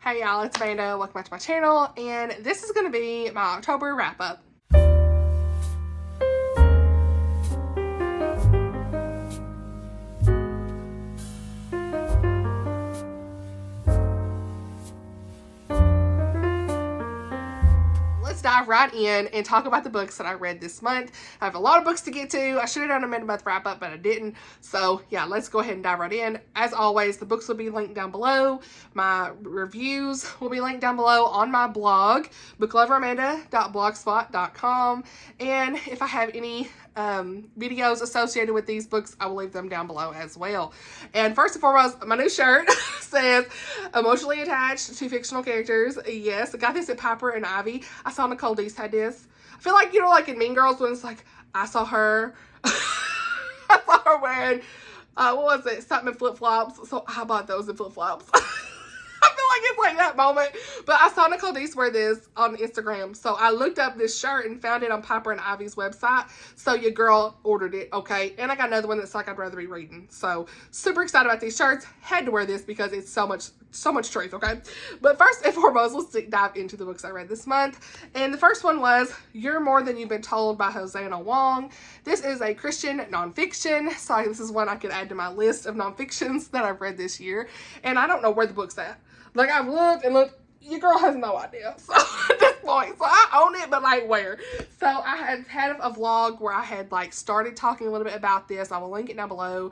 Hey y'all, it's Amanda. Welcome back to my channel, and this is going to be my October wrap-up. Let's dive right in and talk about the books that I read this month. I have a lot of books to get to. I should have done a mid-month wrap-up, but I didn't. So yeah, let's go ahead and dive right in. As always, the books will be linked down below. My reviews will be linked down below on my blog, bookloveramanda.blogspot.com. And if I have any videos associated with these books, I will leave them down below as well. And first and foremost, my new shirt says emotionally attached to fictional characters. Yes, I got this at Piper and Ivy. I saw Nicole Deese had this. I feel like, you know, like in Mean Girls when it's like, I saw her, I saw her wearing, what was it, something in flip-flops. So I bought those in flip-flops. I feel like it's like that moment. But I saw Nicole Deese wear this on Instagram. So I looked up this shirt and found it on Piper and Ivy's website. So your girl ordered it, okay? And I got another one that's like I'd rather be reading. So super excited about these shirts. Had to wear this because it's so much truth, okay? But first and foremost, let's dive into the books I read this month. And the first one was You're More Than You've Been Told by Hosanna Wong. This is a Christian nonfiction. So this is one I could add to my list of nonfictions that I've read this year. And I don't know where the book's at. Like, I've looked and looked, your girl has no idea. So, at this point, so I own it, but like, where? So, I had a vlog where I had, like, started talking a little bit about this. I will link it down below.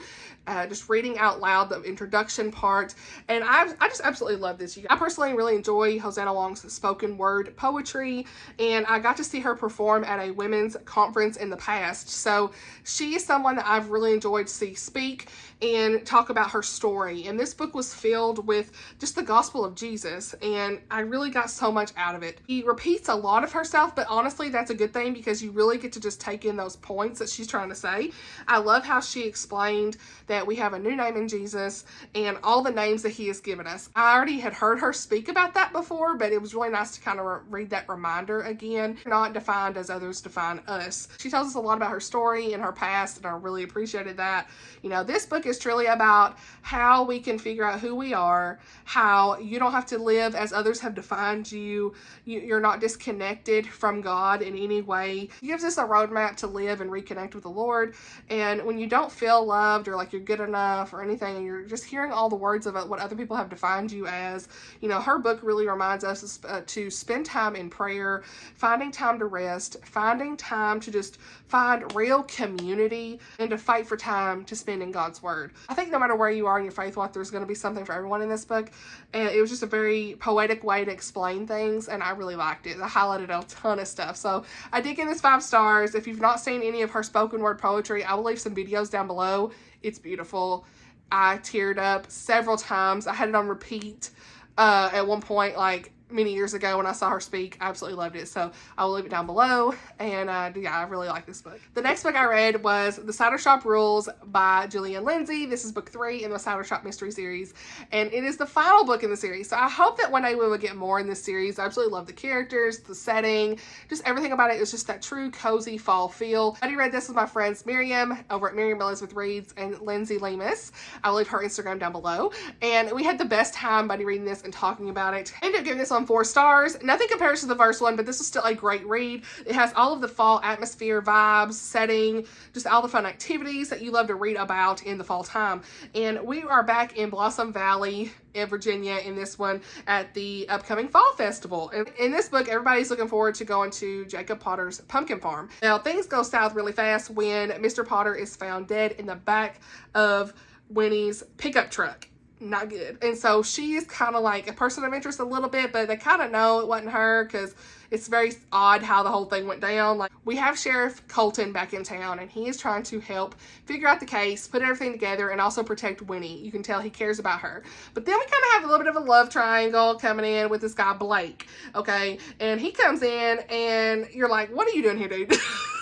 Just reading out loud the introduction part. And I just absolutely love this. I personally really enjoy Hosanna Wong's spoken word poetry. And I got to see her perform at a women's conference in the past. So, she is someone that I've really enjoyed to see speak and talk about her story. And this book was filled with just the gospel of Jesus, and I really got so much out of it. He repeats a lot of herself, but honestly that's a good thing because you really get to just take in those points that she's trying to say. I love how she explained that we have a new name in Jesus and all the names that he has given us. I already had heard her speak about that before, but it was really nice to kind of read that reminder again. We're not defined as others define us. She tells us a lot about her story and her past, and I really appreciated that. You know, this book is truly about how we can figure out who we are, how you don't have to live as others have defined you. You're not disconnected from God in any way. It gives us a roadmap to live and reconnect with the Lord. And when you don't feel loved or like you're good enough or anything, and you're just hearing all the words of what other people have defined you as, you know, her book really reminds us to spend time in prayer, finding time to rest, finding time to just find real community, and to fight for time to spend in God's word. I think no matter where you are in your faith walk, there's going to be something for everyone in this book. And it was just a very poetic way to explain things, and I really liked it. I highlighted a ton of stuff. So I did give this 5 stars. If you've not seen any of her spoken word poetry, I will leave some videos down below. It's beautiful. I teared up several times. I had it on repeat at one point, like many years ago when I saw her speak. I absolutely loved it. So I will leave it down below. And yeah, I really like this book. The next book I read was The Cider Shop Rules by Julie and Lindsey. This is book 3 in the Cider Shop Mystery Series. And it is the final book in the series. So I hope that one day we will get more in this series. I absolutely love the characters, the setting, just everything about it is just that true cozy fall feel. I already read this with my friends Miriam over at Miriam Elizabeth Reads and Lindsey Lemus. I'll leave her Instagram down below. And we had the best time buddy reading this and talking about it. I ended up giving this on 4 stars. Nothing compares to the first one, but this is still a great read. It has all of the fall atmosphere, vibes, setting, just all the fun activities that you love to read about in the fall time. And we are back in Blossom Valley in Virginia in this one at the upcoming Fall Festival. And in this book, everybody's looking forward to going to Jacob Potter's pumpkin farm. Now, things go south really fast when Mr. Potter is found dead in the back of Winnie's pickup truck. Not good. And so she is kind of like a person of interest a little bit, but they kind of know it wasn't her because it's very odd how the whole thing went down. Like, we have Sheriff Colton back in town, and he is trying to help figure out the case, put everything together, and also protect Winnie. You can tell he cares about her. But then we kind of have a little bit of a love triangle coming in with this guy Blake, okay? And he comes in, and you're like, what are you doing here, dude?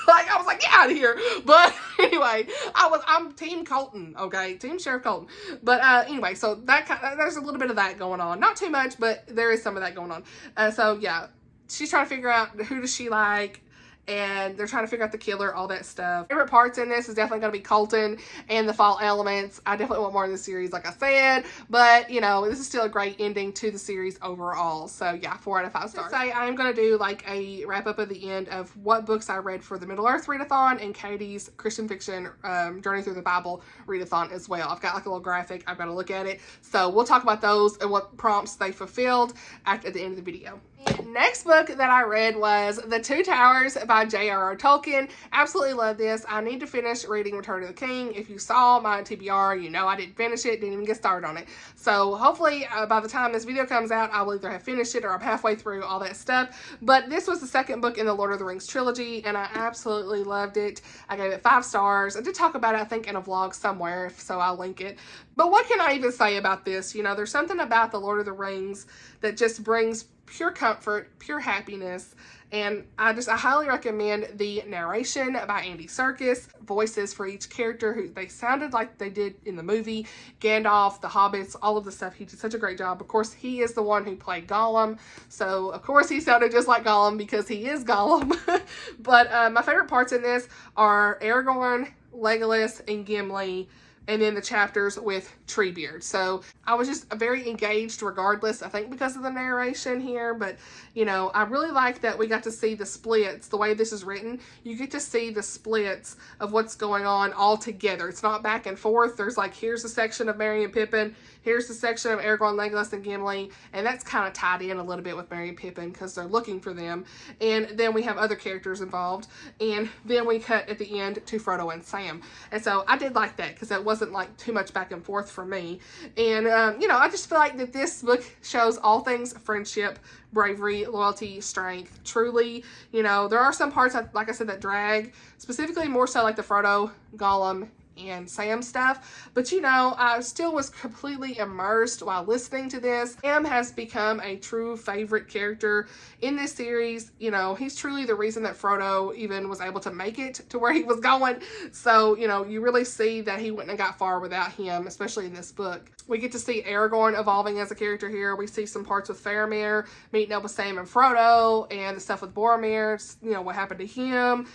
Like, I was like, get out of here. But anyway, I'm Team Colton, okay? Team Sheriff Colton. But anyway, so there's a little bit of that going on. Not too much, but there is some of that going on. So yeah, she's trying to figure out who does she like. and they're trying to figure out the killer, all that stuff. Favorite parts in this is definitely going to be Colton and the fall elements. I definitely want more in the series, like I said, but you know, this is still a great ending to the series overall. So yeah, 4 out of 5 stars. I am going to do like a wrap up at the end of what books I read for the Middle Earth Readathon and Katie's Christian Fiction Journey Through the Bible Readathon as well. I've got like a little graphic. I've got to look at it. So we'll talk about those and what prompts they fulfilled at the end of the video. Next book that I read was The Two Towers by J.R.R. Tolkien. Absolutely love this. I need to finish reading Return of the King. If you saw my TBR, you know I didn't finish it, didn't even get started on it. So hopefully by the time this video comes out, I will either have finished it or I'm halfway through, all that stuff. But this was the second book in the Lord of the Rings trilogy, and I absolutely loved it. I gave it 5 stars. I did talk about it, I think, in a vlog somewhere, so I'll link it. But what can I even say about this? You know, there's something about the Lord of the Rings that just brings pure comfort, pure happiness, and I highly recommend the narration by Andy Serkis, voices for each character who they sounded like they did in the movie, Gandalf, the Hobbits, all of the stuff. He did such a great job. Of course, he is the one who played Gollum, so of course he sounded just like Gollum because he is Gollum. But my favorite parts in this are Aragorn, Legolas, and Gimli, and then the chapters with Treebeard. So I was just very engaged regardless, I think because of the narration here, but you know, I really like that we got to see the splits, the way this is written. You get to see the splits of what's going on all together. It's not back and forth. There's like, here's a section of Merry and Pippin, here's the section of Aragorn, Legolas, and Gimli, and that's kind of tied in a little bit with Merry and Pippin because they're looking for them. And then we have other characters involved, and then we cut at the end to Frodo and Sam. And so I did like that because that wasn't like too much back and forth for me. And you know, I just feel like that this book shows all things friendship, bravery, loyalty, strength. Truly, you know, there are some parts that, like I said, that drag, specifically more so like the Frodo, Gollum, and Sam stuff, but you know, I still was completely immersed while listening to this. Sam has become a true favorite character in this series. You know, he's truly the reason that Frodo even was able to make it to where he was going. So, you know, you really see that he wouldn't have got far without him, especially in this book. We get to see Aragorn evolving as a character here. We see some parts with Faramir, meeting up with Sam and Frodo, and the stuff with Boromir, you know, what happened to him.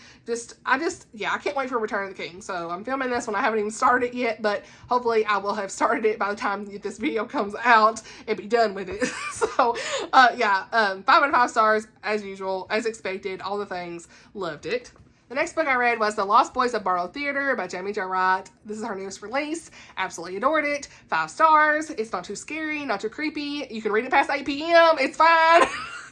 Yeah, I can't wait for Return of the King. So I'm filming this when I haven't even started it yet, but hopefully I will have started it by the time this video comes out and be done with it. So, yeah, 5 out of 5 stars, as usual, as expected, all the things, loved it. The next book I read was The Lost Boys of Barlow Theater by Jaime J.R.R. Wright. This is her newest release. Absolutely adored it. 5 stars. It's not too scary, not too creepy. You can read it past 8 p.m. It's fine.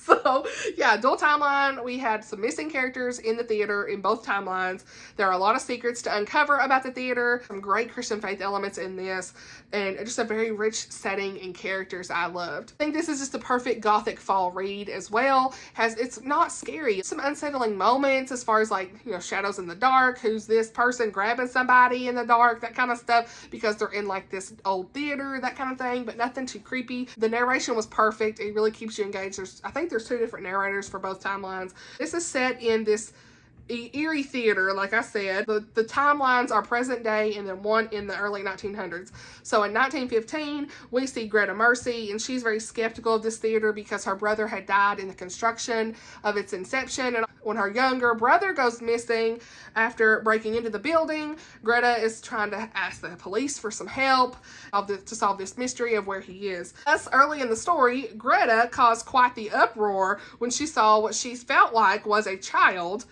So, yeah, dual timeline. We had some missing characters in the theater in both timelines. There are a lot of secrets to uncover about the theater. Some great Christian faith elements in this, and just a very rich setting and characters I loved. I think this is just the perfect gothic fall read as well. It's not scary. Some unsettling moments as far as like, you know, shadows in the dark. Who's this person grabbing somebody in the dark? That kind of stuff, because they're in like this old theater, that kind of thing, but nothing too creepy. The narration was perfect. It really keeps you engaged. I think there's 2 different narrators for both timelines. This is set in this eerie theater, like I said. The timelines are present day and then one in the early 1900s. So in 1915, we see Greta Mercy, and she's very skeptical of this theater because her brother had died in the construction of its inception. And when her younger brother goes missing after breaking into the building, Greta is trying to ask the police for some help to solve this mystery of where he is. Thus, early in the story, Greta caused quite the uproar when she saw what she felt like was a child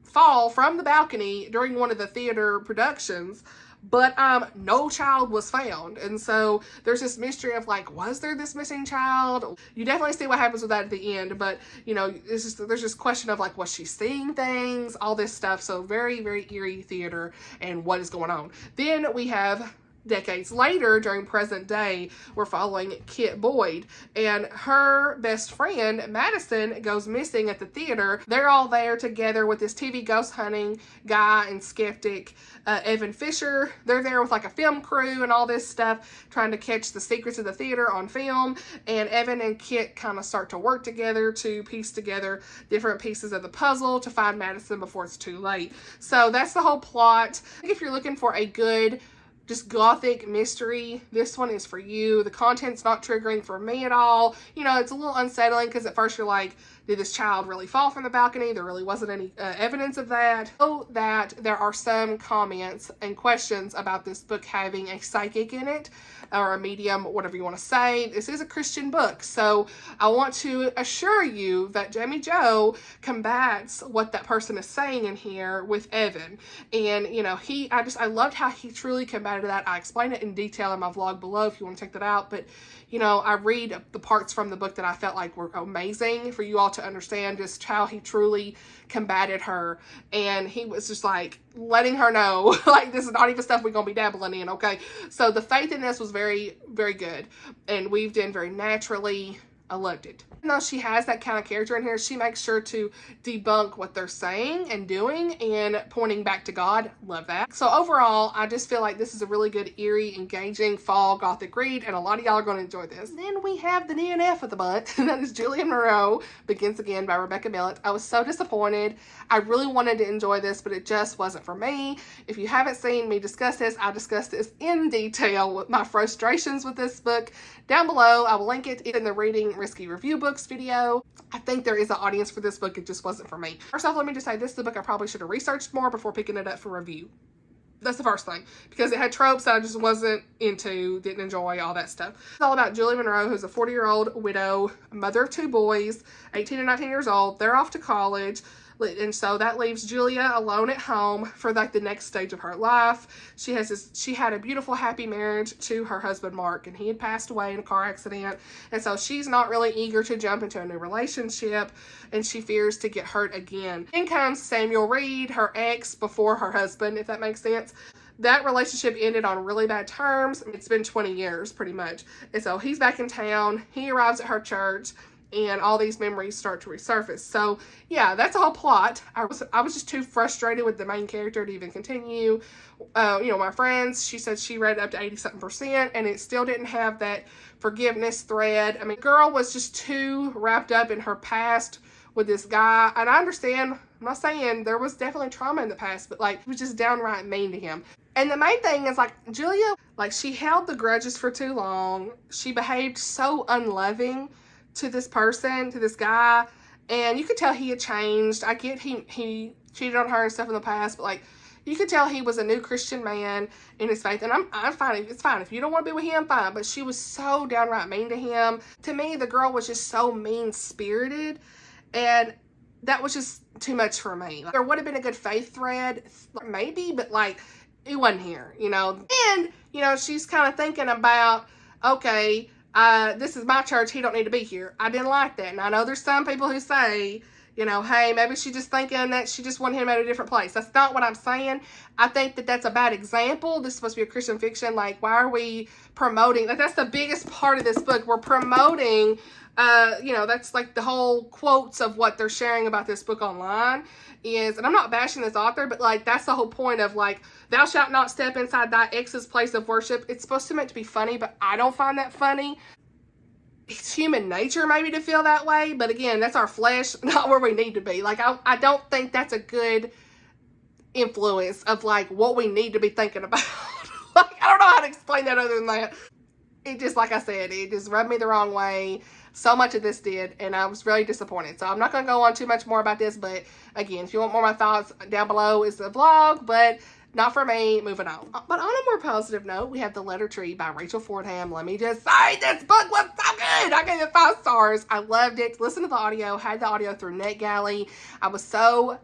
fall from the balcony during one of the theater productions, but no child was found. And so there's this mystery of like, was there this missing child? You definitely see what happens with that at the end, but you know, there's this question of like, was she seeing things, all this stuff. So very, very eerie theater and what is going on. Then we have decades later, during present day, we're following Kit Boyd, and her best friend Madison goes missing at the theater. They're all there together with this TV ghost hunting guy and skeptic Evan Fisher. They're there with like a film crew and all this stuff, trying to catch the secrets of the theater on film. And Evan and Kit kind of start to work together to piece together different pieces of the puzzle to find Madison before it's too late. So that's the whole plot. If you're looking for a good just gothic mystery, this one is for you. The content's not triggering for me at all. You know, it's a little unsettling because at first you're like, did this child really fall from the balcony? There really wasn't any evidence of that. So that there are some comments and questions about this book having a psychic in it, or a medium, whatever you want to say. This is a Christian book, so I want to assure you that Jamie Jo combats what that person is saying in here with Evan. And, you know, I loved how he truly combated that. I explained it in detail in my vlog below if you want to check that out. But, you know, I read the parts from the book that I felt like were amazing for you all to understand just how he truly combated her. And he was just like letting her know, like, this is not even stuff we're going to be dabbling in, okay? So the faith in this was very, very good and weaved in very naturally. I loved it. Even though she has that kind of character in here, she makes sure to debunk what they're saying and doing and pointing back to God. Love that. So overall, I just feel like this is a really good, eerie, engaging fall gothic read, and a lot of y'all are going to enjoy this. Then we have the DNF of the month, and that is Julia Monroe Begins Again by Rebecca Millet. I was so disappointed. I really wanted to enjoy this, but it just wasn't for me. If you haven't seen me discuss this, I discussed this in detail with my frustrations with this book down below. I will link it in the Reading Risky Review Books video. I think there is an audience for this book. It just wasn't for me. First off, let me just say this is the book I probably should have researched more before picking it up for review. That's the first thing, because it had tropes that I just wasn't into, didn't enjoy, all that stuff. It's all about Julia Monroe, who's a 40-year-old widow, mother of 2 boys, 18 and 19 years old. They're off to college. And so that leaves Julia alone at home for like the next stage of her life. She had a beautiful, happy marriage to her husband, Mark, and he had passed away in a car accident. And so she's not really eager to jump into a new relationship, and she fears to get hurt again. Then comes Samuel Reed, her ex before her husband, if that makes sense. That relationship ended on really bad terms. It's been 20 years pretty much. And so he's back in town. He arrives at her church, and all these memories start to resurface. So yeah, that's a whole plot. I was just too frustrated with the main character to even continue. You know, my friends, she said she read up to 80-something%, and it still didn't have that forgiveness thread. I mean, the girl was just too wrapped up in her past with this guy. And I understand, I'm not saying there was definitely trauma in the past, but like, it was just downright mean to him. And the main thing is, like, Julia, like, she held the grudges for too long. She behaved so unloving to this person, to this guy, and you could tell he had changed. I get he cheated on her and stuff in the past, but like, you could tell he was a new Christian man in his faith, and I'm fine. It's fine if you don't want to be with him, fine. But she was so downright mean to him. To me, the girl was just so mean-spirited, and that was just too much for me. Like, there would have been a good faith thread, maybe, but like, it wasn't here, you know. And you know, she's kind of thinking about, okay, this is my church, he don't need to be here. I didn't like that. And I know there's some people who say, you know, hey, maybe she's just thinking that she just wanted him at a different place. That's not what I'm saying. I think that that's a bad example. This is supposed to be a Christian fiction. Like, why are we promoting? Like, that's the biggest part of this book. We're promoting, you know, that's like the whole quotes of what they're sharing about this book online is, and I'm not bashing this author, but like, that's the whole point of like, thou shalt not step inside thy ex's place of worship. It's supposed to meant to be funny, but I don't find that funny. It's human nature maybe to feel that way, but again, that's our flesh, not where we need to be. Like, I don't think that's a good influence of like what we need to be thinking about. Like, I don't know how to explain that other than that. It just, like I said, it just rubbed me the wrong way. So much of this did, and I was really disappointed. So I'm not going to go on too much more about this, but again, if you want more of my thoughts, down below is the vlog, but not for me. Moving on. But on a more positive note, we have The Letter Tree by Rachel Fordham. Let me just say, this book was so good. I gave it 5 stars. I loved it. Listened to the audio, had the audio through NetGalley. I was so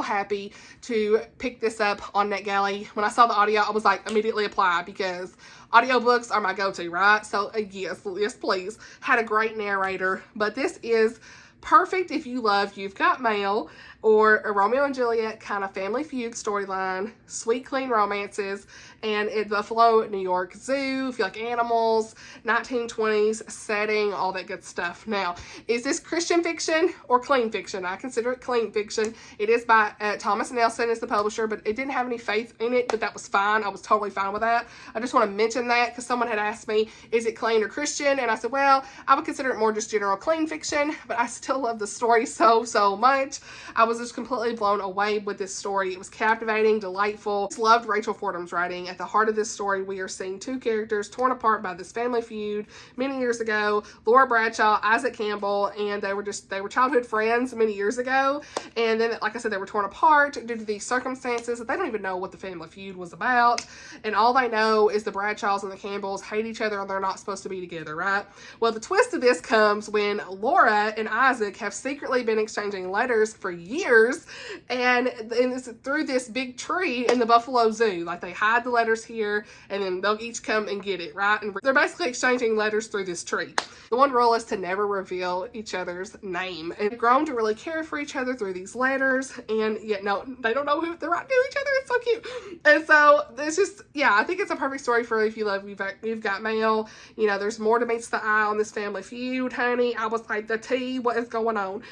happy to pick this up on NetGalley. When I saw the audio, I was like, immediately apply, because audiobooks are my go-to, right? So yes, please. Had a great narrator, but this is perfect if you love You've Got Mail or a Romeo and Juliet kind of family feud storyline, sweet, clean romances, and in Buffalo, New York Zoo, if you like animals, 1920s setting, all that good stuff. Now, is this Christian fiction or clean fiction? I consider it clean fiction. It is by Thomas Nelson is the publisher, but it didn't have any faith in it, but that was fine. I was totally fine with that. I just want to mention that because someone had asked me, is it clean or Christian? And I said, well, I would consider it more just general clean fiction, but I still still love the story so much. I was just completely blown away with this story. It was captivating, delightful. I just loved Rachel Fordham's writing. At the heart of this story, we are seeing two characters torn apart by this family feud many years ago. Laura Bradshaw, Isaac Campbell, and they were childhood friends many years ago. And then, like I said, they were torn apart due to these circumstances that they don't even know what the family feud was about. And all they know is the Bradshaws and the Campbells hate each other and they're not supposed to be together, right? Well, the twist of this comes when Laura and Isaac have secretly been exchanging letters for years, and it's through this big tree in the Buffalo Zoo. Like, they hide the letters here, and then they'll each come and get it, right? And they're basically exchanging letters through this tree. The one rule is to never reveal each other's name. And they've grown to really care for each other through these letters, and yet no, they don't know who they're writing to each other. It's so cute. And so it's just, yeah, I think it's a perfect story for if you love You've Got Mail. You know, there's more to meets the eye on this family feud, honey. I was like, the tea, what is going on?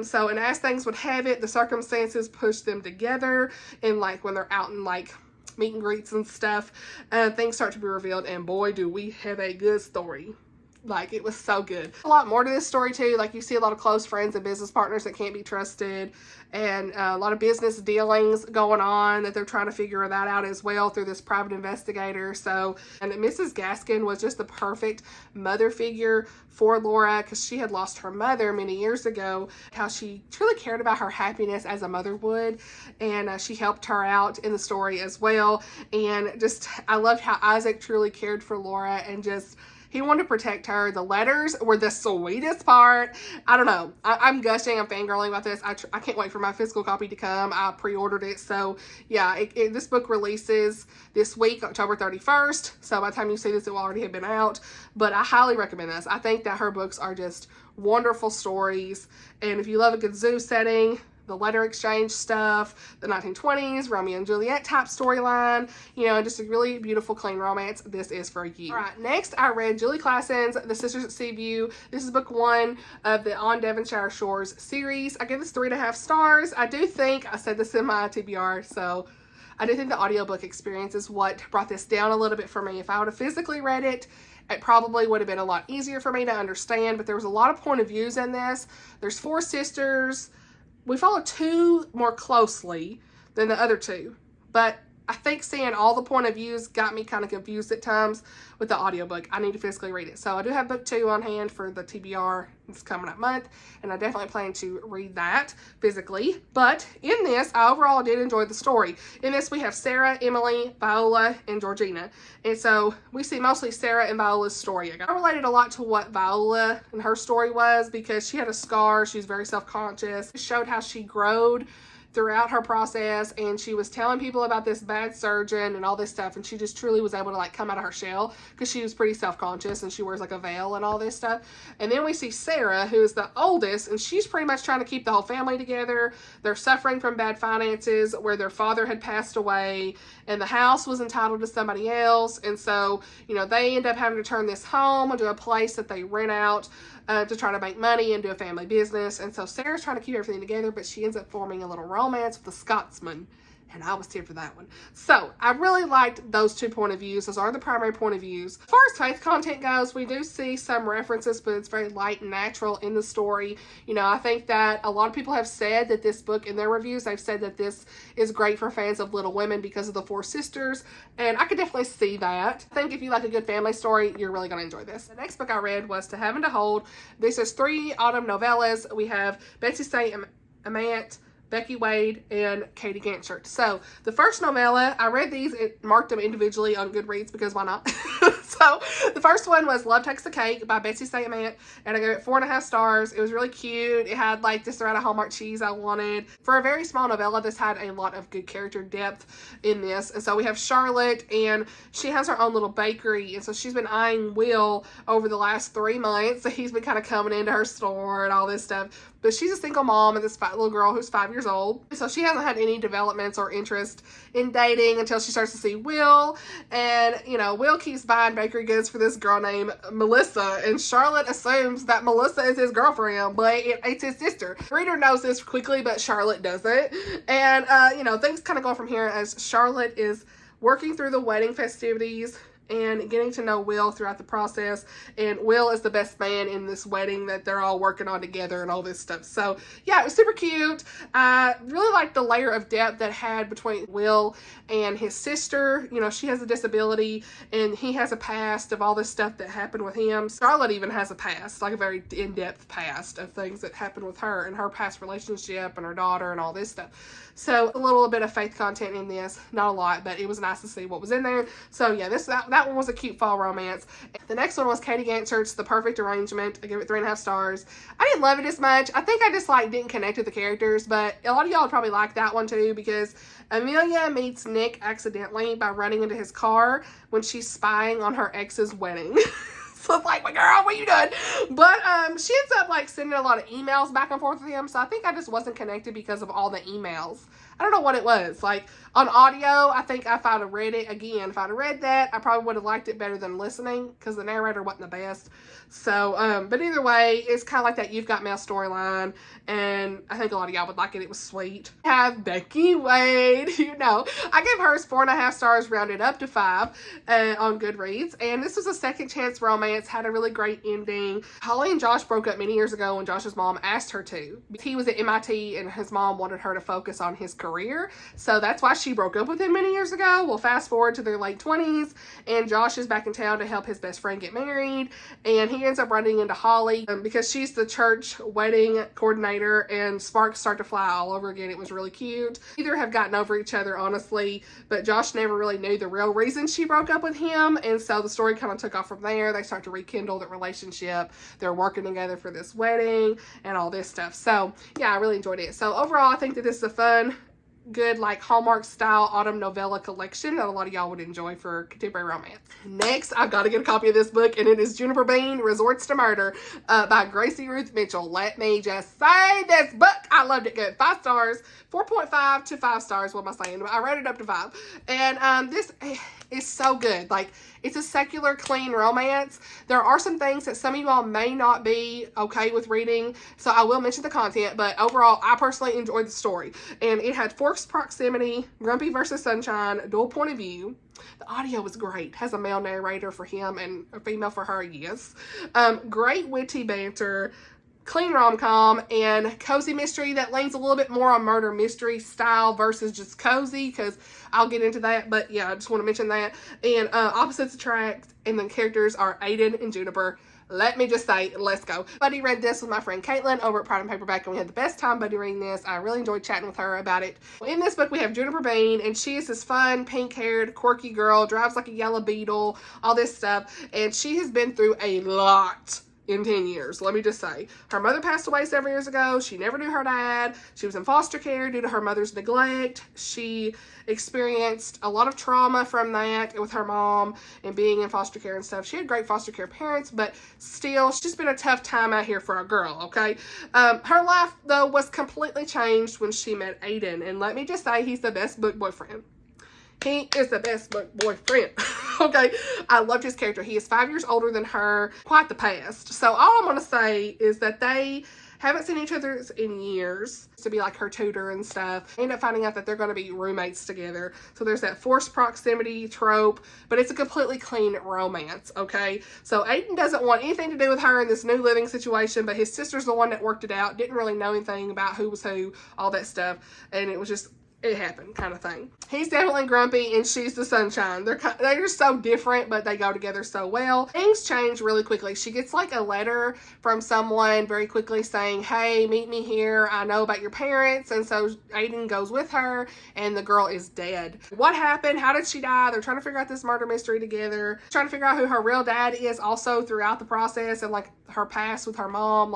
So, and as things would have it, the circumstances push them together, and like when they're out in like meet and greets and stuff, things start to be revealed, and boy, do we have a good story. Like, it was so good. A lot more to this story too. Like, you see a lot of close friends and business partners that can't be trusted, and a lot of business dealings going on that they're trying to figure that out as well through this private investigator. So, and Mrs. Gaskin was just the perfect mother figure for Laura, because she had lost her mother many years ago. How she truly cared about her happiness as a mother would, and she helped her out in the story as well. And just, I loved how Isaac truly cared for Laura, and just, he wanted to protect her. The letters were the sweetest part. I don't know. I'm gushing. I'm fangirling about this. I can't wait for my physical copy to come. I pre-ordered it. So, yeah, this book releases this week, October 31st. So, by the time you see this, it will already have been out. But I highly recommend this. I think that her books are just wonderful stories. And if you love a good zoo setting, the letter exchange stuff, the 1920s, Romeo and Juliet type storyline, you know, just a really beautiful, clean romance, this is for you. All right, next I read Julie Klassen's The Sisters at Seaview. This is book 1 of the On Devonshire Shores series. I give this 3.5 stars. I do think, I said this in my TBR, so I do think the audiobook experience is what brought this down a little bit for me. If I would have physically read it, it probably would have been a lot easier for me to understand, but there was a lot of point of views in this. There's 4 sisters. We follow 2 more closely than the other 2, but I think seeing all the point of views got me kind of confused at times with the audiobook. I need to physically read it. So I do have book 2 on hand for the TBR this coming up month, and I definitely plan to read that physically. But in this, I overall did enjoy the story. In this, we have Sarah, Emily, Viola, and Georgina. And so we see mostly Sarah and Viola's story. I related a lot to what Viola and her story was, because she had a scar. She was very self-conscious. It showed how she growed throughout her process, and she was telling people about this bad surgeon and all this stuff, and she just truly was able to like come out of her shell, because she was pretty self-conscious and she wears like a veil and all this stuff. And then we see Sarah, who is the oldest, and she's pretty much trying to keep the whole family together. They're suffering from bad finances where their father had passed away and the house was entitled to somebody else, and so, you know, they end up having to turn this home into a place that they rent out to try to make money and do a family business. And so Sarah's trying to keep everything together, but she ends up forming a little romance with a Scotsman, and I was here for that one. So I really liked those 2 point of views. Those are the primary point of views. As far as faith content goes, we do see some references, but it's very light and natural in the story. You know, I think that a lot of people have said that this book, in their reviews, they've said that this is great for fans of Little Women because of the 4 sisters, and I could definitely see that. I think if you like a good family story, you're really going to enjoy this. The next book I read was To Have and to Hold. This is 3 autumn novellas. We have Betsy St. Amant, Becky Wade, and Katie Ganchert. So the first novella, I read these and marked them individually on Goodreads because why not? So the first one was Love Takes the Cake by Betsy St. Amant, and I gave it 4.5 stars. It was really cute. It had like just around a Hallmark cheese I wanted. For a very small novella, this had a lot of good character depth in this. And so we have Charlotte, and she has her own little bakery, and so she's been eyeing Will over the last 3 months. So he's been kind of coming into her store and all this stuff. But she's a single mom of this little girl who's 5 years old. So she hasn't had any developments or interest in dating until she starts to see Will. And, you know, Will keeps buying bakery goods for this girl named Melissa. And Charlotte assumes that Melissa is his girlfriend, but it's his sister. The reader knows this quickly, but Charlotte doesn't. And, you know, things kind of go from here as Charlotte is working through the wedding festivities and getting to know Will throughout the process. And Will is the best man in this wedding that they're all working on together and all this stuff. So yeah, it was super cute. I really liked the layer of depth that had between Will and his sister. You know, she has a disability and he has a past of all this stuff that happened with him. Scarlett even has a past, like a very in-depth past of things that happened with her and her past relationship and her daughter and all this stuff. So a little bit of faith content in this, not a lot, but it was nice to see what was in there. So yeah, that one was a cute fall romance. The next one was Katie Ganchert's The Perfect Arrangement. I give it 3.5 stars. I didn't love it as much. I think I just didn't connect with the characters, but a lot of y'all would probably like that one too, because Amelia meets Nick accidentally by running into his car when she's spying on her ex's wedding. So it's like, my girl, what you doing? But she ends up sending a lot of emails back and forth with him. So I think I just wasn't connected because of all the emails. I don't know what it was. On audio, I think if I'd have read it again, if I'd have read that, I probably would have liked it better than listening because the narrator wasn't the best. So, but either way, it's kind of like that You've Got Mail storyline, and I think a lot of y'all would like it. It was sweet. Have Becky Wade, I gave hers 4.5 stars, rounded up to 5 on Goodreads, and this was a second chance romance, had a really great ending. Holly and Josh broke up many years ago when Josh's mom asked her to. He was at MIT, and his mom wanted her to focus on his career, so that's why she broke up with him many years ago. Well, fast forward to their late 20s, and Josh is back in town to help his best friend get married, and he ends up running into Holly because she's the church wedding coordinator, and sparks start to fly all over again. It was really cute. Either have gotten over each other, honestly, but Josh never really knew the real reason she broke up with him, and so the story kind of took off from there. They start to rekindle the relationship. They're working together for this wedding and all this stuff. So yeah, I really enjoyed it. So overall, I think that this is a fun, good Hallmark style autumn novella collection that a lot of y'all would enjoy for contemporary romance. Next, I've got to get a copy of this book, and it is Juniper Bean Resorts to Murder by Gracie Ruth Mitchell. Let me just say, this book, I loved it. Good. 5 stars, 4.5 to 5 stars. What am I saying? I rated it up to 5. And this is so good. It's a secular, clean romance. There are some things that some of you all may not be okay with reading, so I will mention the content, but overall, I personally enjoyed the story. And it had forced proximity, grumpy versus sunshine, dual point of view. The audio was great. Has a male narrator for him and a female for her, yes. Great witty banter, clean rom-com, and cozy mystery that leans a little bit more on murder mystery style versus just cozy, because I'll get into that, but yeah, I just want to mention that. And opposites attract, and the characters are Aiden and Juniper. Let me just say, let's go. Buddy read this with my friend Caitlin over at Pride and Paperback, and we had the best time buddy reading this. I really enjoyed chatting with her about it. In this book, we have Juniper Bean, and she is this fun, pink-haired, quirky girl, drives like a yellow beetle, all this stuff, and she has been through a lot in 10 years. Let me just say, her mother passed away 7 years ago. She never knew her dad. She was in foster care due to her mother's neglect. She experienced a lot of trauma from that with her mom and being in foster care and stuff. She had great foster care parents, but still, it's just been a tough time out here for a girl, okay? Her life, though, was completely changed when she met Aiden, and let me just say, he's the best book boyfriend. He is the best boyfriend. Okay, I loved his character. He is 5 years older than her, quite the past. So all I'm going to say is that they haven't seen each other in years to be her tutor and stuff. They end up finding out that they're going to be roommates together. So there's that forced proximity trope, but it's a completely clean romance, okay? So Aiden doesn't want anything to do with her in this new living situation, but his sister's the one that worked it out, didn't really know anything about who was who, all that stuff, and it was just, it happened kind of thing. He's definitely grumpy and she's the sunshine. They're so different, but they go together so well. Things change really quickly. She gets a letter from someone very quickly saying, hey, meet me here. I know about your parents. And so Aiden goes with her and the girl is dead. What happened? How did she die? They're trying to figure out this murder mystery together. Trying to figure out who her real dad is also throughout the process, and her past with her mom.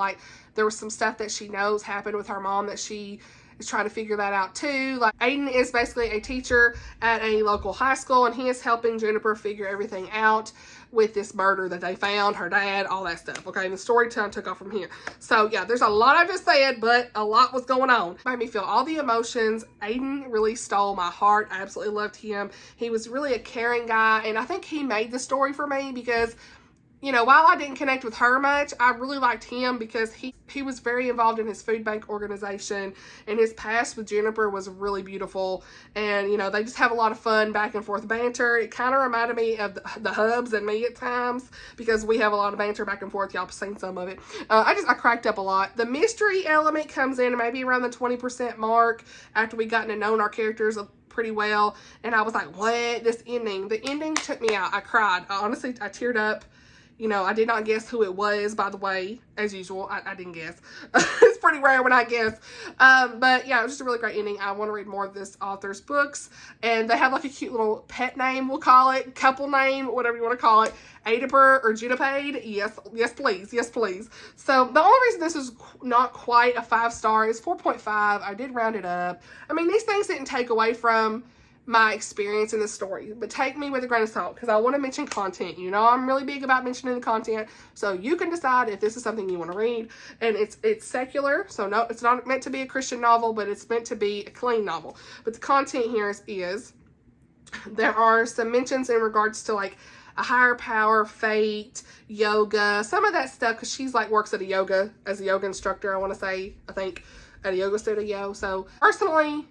There was some stuff that she knows happened with her mom that she is trying to figure that out too. Aiden is basically a teacher at a local high school, and he is helping Juniper figure everything out with this murder that they found, her dad, all that stuff. Okay, and the storytelling took off from here. So yeah, there's a lot I just said, but a lot was going on. Made me feel all the emotions. Aiden really stole my heart. I absolutely loved him. He was really a caring guy, and I think he made the story for me because you know, while I didn't connect with her much, I really liked him because he was very involved in his food bank organization, and his past with Juniper was really beautiful. And, you know, they just have a lot of fun back and forth banter. It kind of reminded me of the Hubs and me at times, because we have a lot of banter back and forth. Y'all have seen some of it. I cracked up a lot. The mystery element comes in maybe around the 20% mark after we gotten to know our characters pretty well. And I was like, what? The ending took me out. I cried. Honestly, I teared up. You know, I did not guess who it was, by the way, as usual. I didn't guess. It's pretty rare when I guess. But yeah, it was just a really great ending. I want to read more of this author's books. And they have like a cute little pet name, we'll call it, couple name, whatever you want to call it. Juniper or Juniper. Yes, please. Yes, please. So the only reason this is not quite a 5-star is 4.5. I did round it up. I mean, these things didn't take away from my experience in the story, but take me with a grain of salt, because I want to mention content. You know, I'm really big about mentioning the content, so you can decide if this is something you want to read. And it's secular, so no, it's not meant to be a Christian novel, but it's meant to be a clean novel. But the content here is there are some mentions in regards to like a higher power, fate, yoga, some of that stuff, because she's like works at as a yoga instructor, I think at a yoga studio. So personally,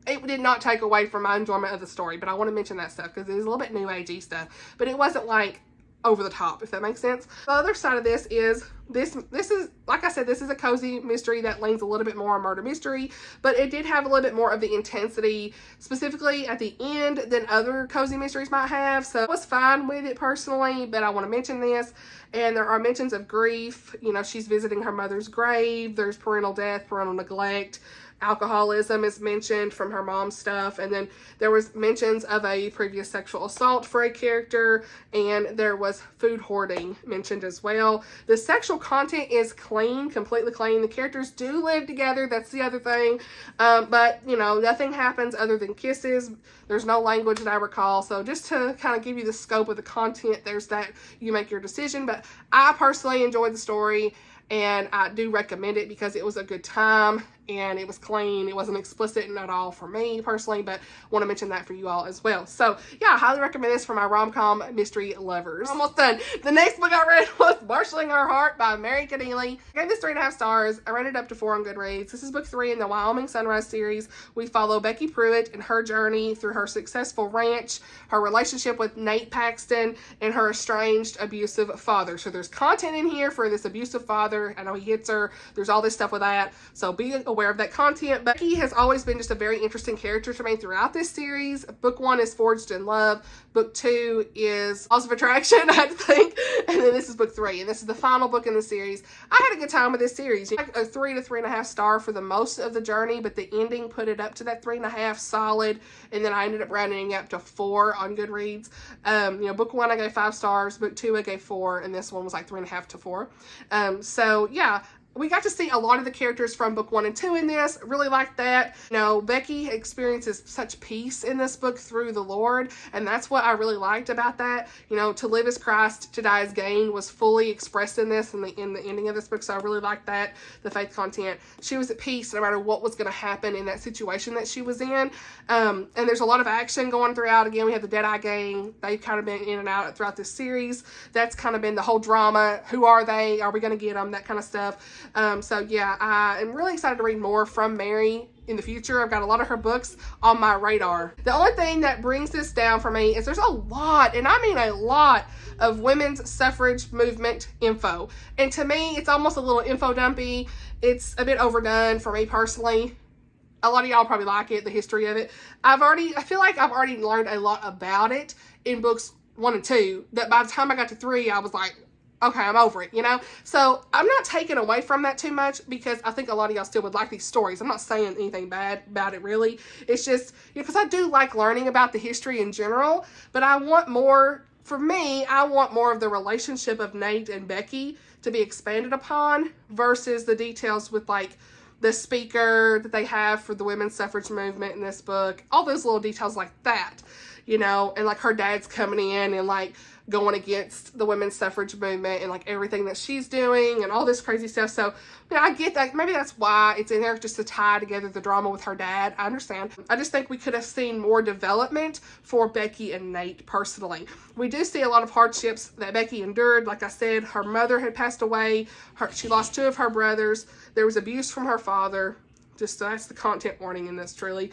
it did not take away from my enjoyment of the story, but I want to mention that stuff because it is a little bit new agey stuff, but it wasn't like over the top, if that makes sense. The other side of this is this is, like I said, this is a cozy mystery that leans a little bit more on murder mystery, but it did have a little bit more of the intensity, specifically at the end, than other cozy mysteries might have. So I was fine with it personally, but I want to mention this. And there are mentions of grief. You know, she's visiting her mother's grave. There's parental death, parental neglect. Alcoholism is mentioned from her mom's stuff, and then there was mentions of a previous sexual assault for a character, and there was food hoarding mentioned as well. The sexual content is clean, completely clean. The characters do live together, that's the other thing, but you know, nothing happens other than kisses. There's no language that I recall, so just to kind of give you the scope of the content, there's that. You make your decision, but I personally enjoyed the story, and I do recommend it because it was a good time and it was clean. It wasn't explicit at all for me personally, but want to mention that for you all as well. So yeah, I highly recommend this for my rom-com mystery lovers. Almost done. The next book I read was Marshaling Her Heart by Mary Keneally. I gave this 3.5 stars. I rated it up to 4 on Goodreads. This is book 3 in the Wyoming Sunrise series. We follow Becky Pruitt and her journey through her successful ranch, her relationship with Nate Paxton, and her estranged abusive father. So there's content in here for this abusive father. I know he hits her. There's all this stuff with that. So be aware of that content. Becky has always been just a very interesting character to me throughout this series. Book 1 is Forged in Love. Book 2 is Laws of Attraction, I think. And then this is book 3. And this is the final book in the series. I had a good time with this series. A 3 to 3.5 star for the most of the journey, but the ending put it up to that 3.5 solid. And then I ended up rounding up to 4 on Goodreads. You know, book 1 I gave 5 stars. Book 2 I gave 4. And this one was like 3.5 to 4. So yeah, we got to see a lot of the characters from book 1 and 2 in this. Really liked that. You know, Becky experiences such peace in this book through the Lord, and that's what I really liked about that. You know, to live as Christ, to die as gain was fully expressed in this, in the ending of this book, so I really liked that, the faith content. She was at peace no matter what was going to happen in that situation that she was in. And there's a lot of action going throughout. Again, we have the Deadeye Gang. They've kind of been in and out throughout this series. That's kind of been the whole drama. Who are they? Are we going to get them? That kind of stuff. So yeah, I am really excited to read more from Mary in the future. I've got a lot of her books on my radar. The only thing that brings this down for me is there's a lot, and I mean a lot, of women's suffrage movement info. And to me, it's almost a little info dumpy. It's a bit overdone for me personally. A lot of y'all probably like it, the history of it. I feel like I've already learned a lot about it in books 1 and 2, that by the time I got to 3, I was like, okay, I'm over it, you know? So I'm not taking away from that too much because I think a lot of y'all still would like these stories. I'm not saying anything bad about it, really. It's just, you know, because I do like learning about the history in general, but I want more, for me, I want more of the relationship of Nate and Becky to be expanded upon versus the details with, like, the speaker that they have for the women's suffrage movement in this book. All those little details like that. you know, and like her dad's coming in and like going against the women's suffrage movement and like everything that she's doing and all this crazy stuff. So yeah, I get that. Maybe that's why it's in there, just to tie together the drama with her dad. I understand. I just think we could have seen more development for Becky and Nate personally. We do see a lot of hardships that Becky endured. Like I said, her mother had passed away. She lost 2 of her brothers. There was abuse from her father. Just that's the content warning in this, truly.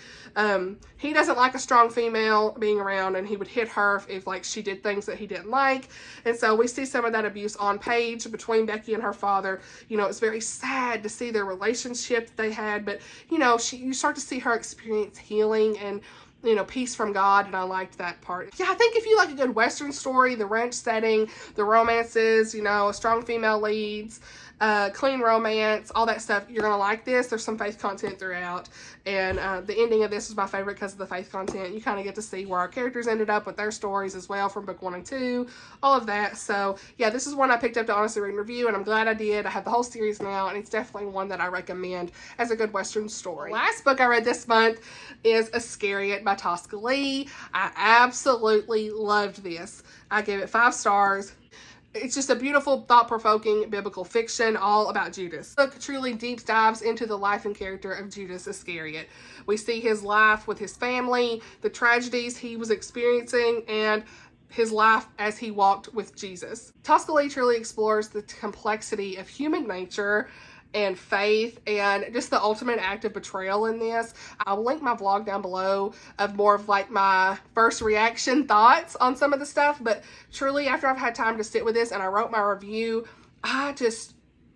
He doesn't like a strong female being around, and he would hit her if like she did things that he didn't like. And so we see some of that abuse on page between Becky and her father. You know, it's very sad to see their relationship they had, but you know, you start to see her experience healing and, you know, peace from God, and I liked that part. Yeah, I think if you like a good Western story, the ranch setting, the romances, you know, strong female leads, clean romance, all that stuff, you're gonna like this. There's some faith content throughout, and the ending of this is my favorite because of the faith content. You kind of get to see where our characters ended up with their stories as well from book 1 and 2, all of that. So yeah, this is one I picked up to honestly read and review, and I'm glad I did. I have the whole series now, and it's definitely one that I recommend as a good Western story. The last book I read this month is Iscariot by Tosca Lee. I absolutely loved this. I gave it 5 stars. It's just a beautiful, thought-provoking biblical fiction all about Judas. The book truly deep dives into the life and character of Judas Iscariot. We see his life with his family, the tragedies he was experiencing, and his life as he walked with Jesus. Tosca Lee truly explores the complexity of human nature and faith, and just the ultimate act of betrayal in this. I'll link my vlog down below of more of like my first reaction thoughts on some of the stuff, but truly after I've had time to sit with this and I wrote my review,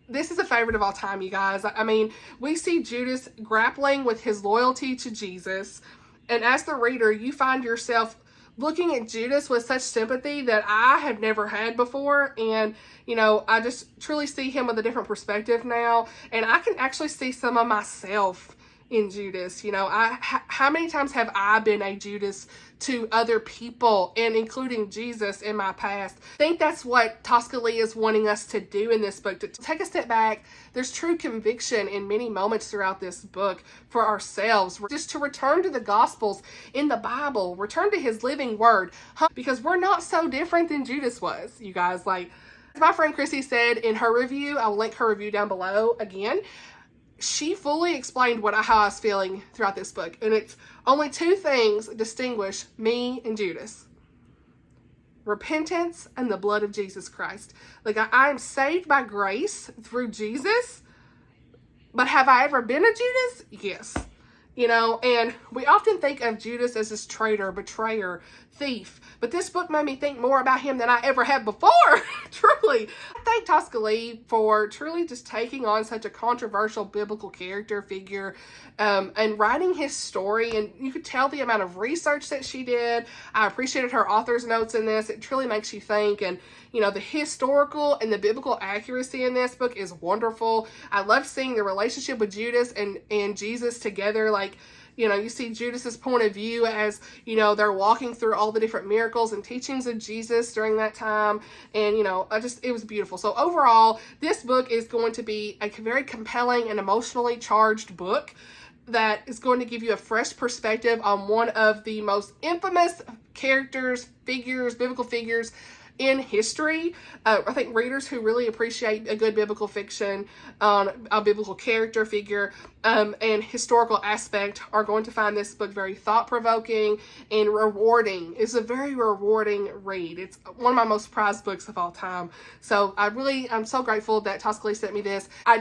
this is a favorite of all time, you guys. I mean, we see Judas grappling with his loyalty to Jesus, and as the reader, you find yourself looking at Judas with such sympathy that I have never had before. And, you know, I just truly see him with a different perspective now. And I can actually see some of myself in Judas. You know, how many times have I been a Judas to other people, and including Jesus in my past? I think that's what Tosca Lee is wanting us to do in this book, to take a step back. There's true conviction in many moments throughout this book for ourselves, just to return to the Gospels in the Bible, return to his living word, because we're not so different than Judas was, you guys. Like my friend Chrissy said in her review, I'll link her review down below again. She fully explained how I was feeling throughout this book. And it's only 2 things distinguish me and Judas: repentance and the blood of Jesus Christ. Like I am saved by grace through Jesus, but have I ever been a Judas? Yes. You know, and we often think of Judas as this traitor, betrayer, thief, but this book made me think more about him than I ever have before. Truly. I thank Tosca Lee for truly just taking on such a controversial biblical character figure, and writing his story, and you could tell the amount of research that she did. I appreciated her author's notes in this. It truly makes you think, and you know, the historical and the biblical accuracy in this book is wonderful. I love seeing the relationship with Judas and Jesus together. Like, you know, you see Judas's point of view as, you know, they're walking through all the different miracles and teachings of Jesus during that time. And, you know, it was beautiful. So overall, this book is going to be a very compelling and emotionally charged book that is going to give you a fresh perspective on one of the most infamous characters, biblical figures in history. I think readers who really appreciate a good biblical fiction, a biblical character figure, and historical aspect are going to find this book very thought-provoking and rewarding. It's a very rewarding read. It's one of my most prized books of all time. So I'm so grateful that Tosca Lee sent me this. I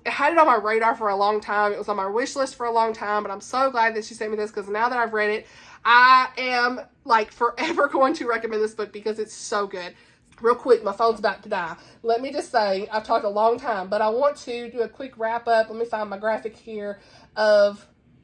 had it on my radar for a long time. It was on my wish list for a long time, but I'm so glad that she sent me this, because now that I've read it, I am like forever going to recommend this book because it's so good. Real quick, my phone's about to die. Let me just say, I've talked a long time, but I want to do a quick wrap up. Let me find my graphic here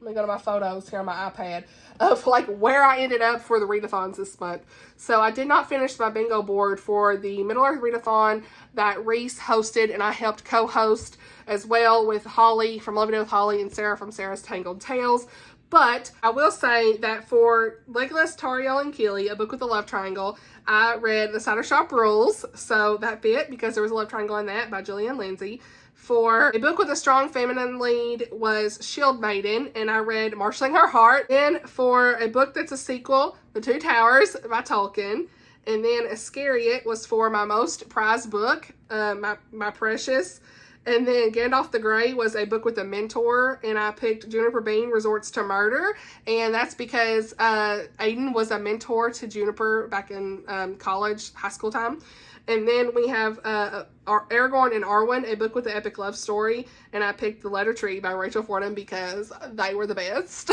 let me go to my photos here on my iPad of like where I ended up for the Readathons this month. So I did not finish my bingo board for the Middle Earth Readathon that Reese hosted, and I helped co-host as well with Holly from Loving It with Holly and Sarah from Sarah's Tangled Tales. But I will say that for Legolas, Tauriel, and Keely, A Book with a Love Triangle, I read The Cider Shop Rules, so that fit because there was a love triangle in that by Julie and Lindsey. For a book with a strong feminine lead was Shield Maiden, and I read Marshaling Her Heart. Then for a book that's a sequel, The Two Towers by Tolkien. And then Iscariot was for my most prized book, my precious. And then Gandalf the Grey was a book with a mentor, and I picked Juniper Bean Resorts to Murder, and that's because Aiden was a mentor to Juniper back in college, high school time. And then we have Aragorn and Arwen, a book with an epic love story, and I picked The Letter Tree by Rachel Fordham because they were the best.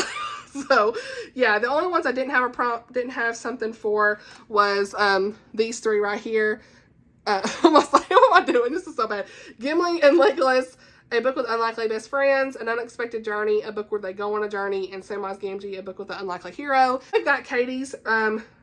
So, yeah, the only ones I didn't have something for was these three right here. Almost like, what am I doing? This is so bad. Gimli and Legolas, a book with unlikely best friends. An unexpected journey, a book where they go on a journey. And Samwise Gamgee, a book with an unlikely hero. I've got Katie's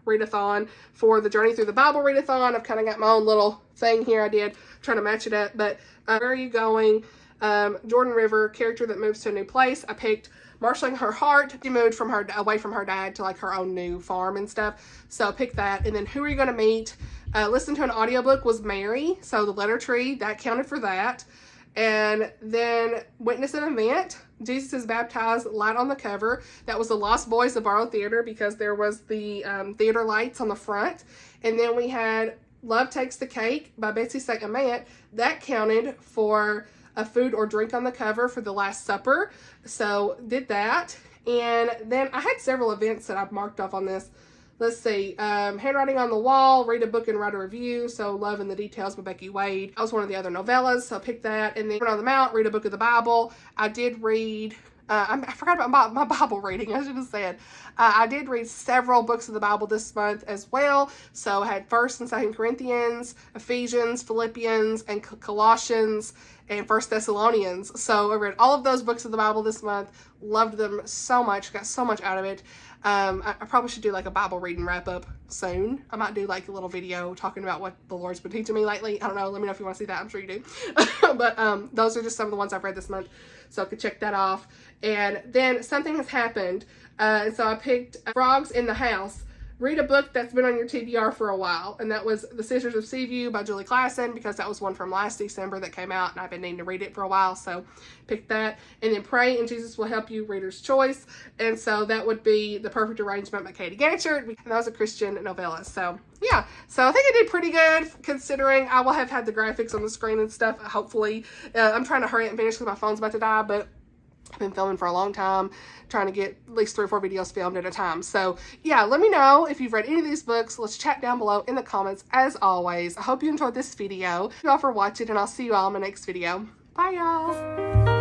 readathon for the Journey Through the Bible readathon. I've kind of got my own little thing here I did, trying to match it up. But Where Are You Going? Jordan River, character that moves to a new place. I picked Marshaling Her Heart. She moved from away from her dad to like her own new farm and stuff. So I picked that. And then Who Are You Going to Meet? Listen to an audiobook was Mary. So The Letter Tree, that counted for that. And then Witness an Event. Jesus is Baptized, light on the cover. That was The Lost Boys of Barlow Theater because there was the theater lights on the front. And then we had Love Takes the Cake by Betsy St. Amant. That counted for a food or drink on the cover for The Last Supper. So did that. And then I had several events that I've marked off on this. Let's see, Handwriting on the Wall, read a book and write a review. So Love in the Details by Becky Wade. I was one of the other novellas, so I picked that. And then Sermon on the Mount, read a book of the Bible. I did read, I forgot about my Bible reading, I should have said. I did read several books of the Bible this month as well. So I had 1st and 2nd Corinthians, Ephesians, Philippians, and Colossians, and 1 Thessalonians. So I read all of those books of the Bible this month. Loved them so much. Got so much out of it. I probably should do like a Bible reading wrap up soon. I might do like a little video talking about what the Lord's been teaching me lately. I don't know. Let me know if you want to see that. I'm sure you do. But those are just some of the ones I've read this month. So I could check that off. And then something has happened. And so I picked Frogs in the House. Read a book that's been on your TBR for a while, and that was The Sisters of Seaview by Julie Klassen, because that was one from last December that came out, and I've been needing to read it for a while, so picked that. And then Pray and Jesus Will Help You, Reader's Choice, and so that would be The Perfect Arrangement by Katie Ganchert, and that was a Christian novella. So yeah, so I think I did pretty good considering I will have had the graphics on the screen and stuff, hopefully. I'm trying to hurry up and finish because my phone's about to die, but I've been filming for a long time, trying to get at least 3 or 4 videos filmed at a time. So yeah, let me know if you've read any of these books. Let's chat down below in the comments as always. I hope you enjoyed this video. Thank you all for watching, and I'll see you all in my next video. Bye y'all.